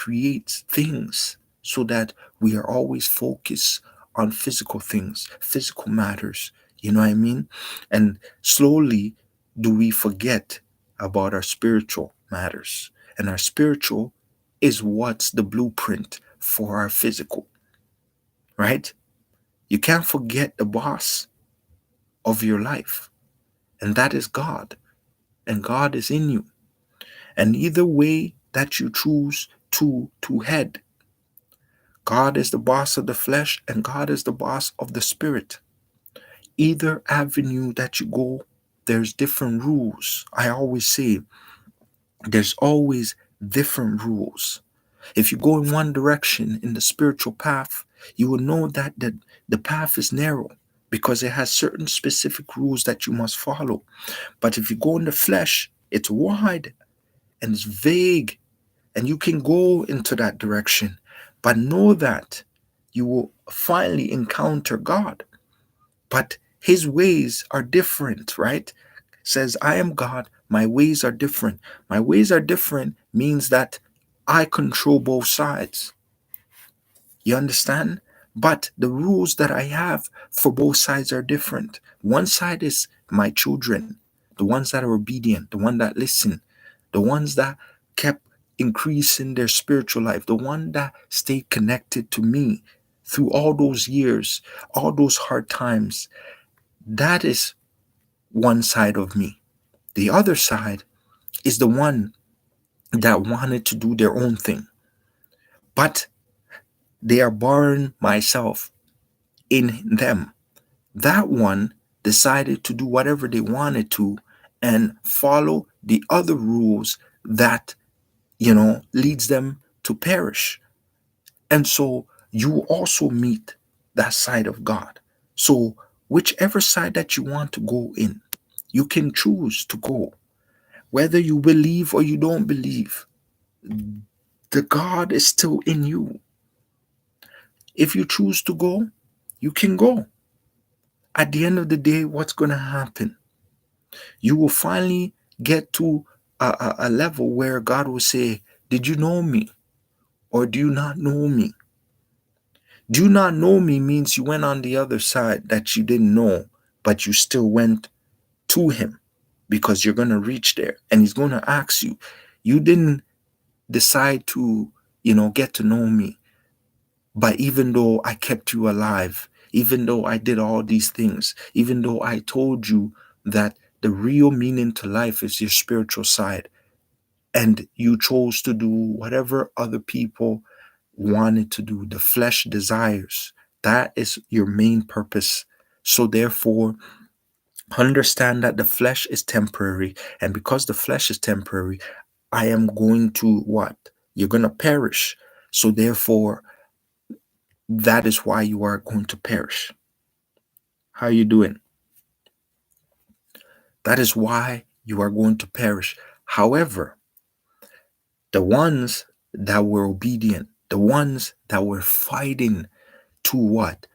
creates things so that we are always focused on physical things, physical matters. You know what I mean? And slowly do we forget about our spiritual matters. And our spiritual is what's the blueprint for our physical, right? You can't forget the boss of your life, and that is God. And God is in you. And either way that you choose to head, God is the boss of the flesh and God is the boss of the spirit. Either avenue that you go, there's different rules. I always say there's always different rules. If you go in one direction in the spiritual path, you will know that the path is narrow because it has certain specific rules that you must follow. But if you go in the flesh, it's wide and it's vague, and you can go into that direction. But know that you will finally encounter God. But his ways are different, right? It says, I am God, my ways are different. My ways are different means that I control both sides. You understand? But the rules that I have for both sides are different. One side is my children, the ones that are obedient, the one that listen, the ones that kept increasing their spiritual life, the one that stayed connected to me through all those years, all those hard times. That is one side of me. The other side is the one that wanted to do their own thing, but they are borrowing myself in them. That one decided to do whatever they wanted to and follow the other rules that, leads them to perish. And so you also meet that side of God. So whichever side that you want to go in, you can choose to go. Whether you believe or you don't believe, the God is still in you. If you choose to go, you can go. At the end of the day, what's going to happen? You will finally get to a level where God will say, did you know me or do you not know me? Do not know me means you went on the other side that you didn't know, but you still went to him because you're going to reach there and he's going to ask you. You didn't decide to, get to know me, but even though I kept you alive, even though I did all these things, even though I told you that the real meaning to life is your spiritual side, and you chose to do whatever other people wanted to do, the flesh desires. That is your main purpose. So therefore, understand that the flesh is temporary. And because the flesh is temporary, I am going to what? You're going to perish. So therefore, that is why you are going to perish. How are you doing? That is why you are going to perish. However, the ones that were obedient, the ones that were fighting to what?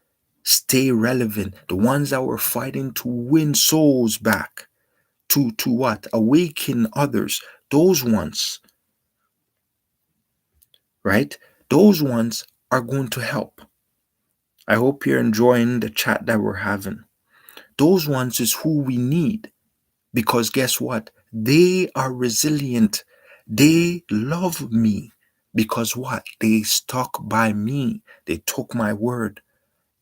Stay relevant. The ones that were fighting to win souls back, to what? Awaken others. Those ones, right? Those ones are going to help. I hope you're enjoying the chat that we're having. Those ones is who we need because guess what? They are resilient. They love me because what? They stuck by me. They took my word.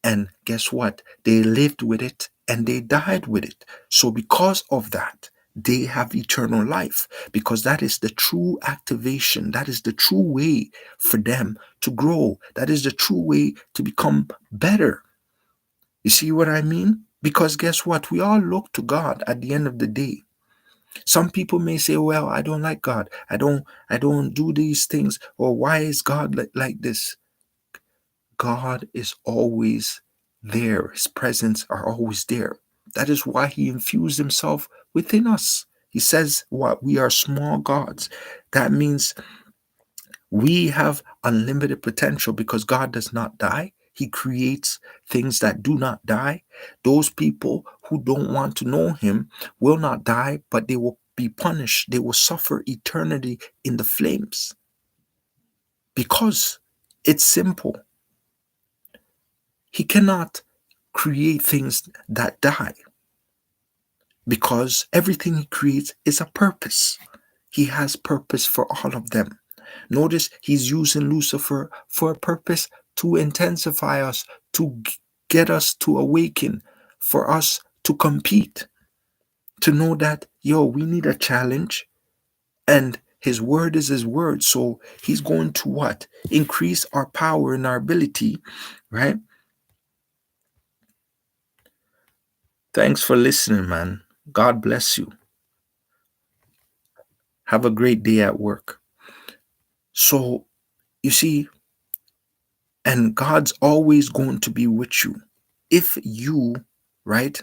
And guess what? They lived with it and they died with it. So because of that, they have eternal life because that is the true activation. That is the true way for them to grow. That is the true way to become better. You see what I mean? Because guess what? We all look to God at the end of the day. Some people may say, well, I don't like God. I don't do these things. Or why is God like this? God is always there. His presence are always there. That is why he infused himself within us. He says what? We are small gods. That means we have unlimited potential because God does not die. He creates things that do not die. Those people who don't want to know him will not die, but they will be punished. They will suffer eternity in the flames. because it's simple. He cannot create things that die because everything he creates is a purpose. He has purpose for all of them. Notice he's using Lucifer for a purpose to intensify us, to get us to awaken, for us to compete, to know that, yo, we need a challenge, and his word is his word. So he's going to what? Increase our power and our ability, right? Thanks for listening, man. God bless you. Have a great day at work. So, you see, and God's always going to be with you if you, right,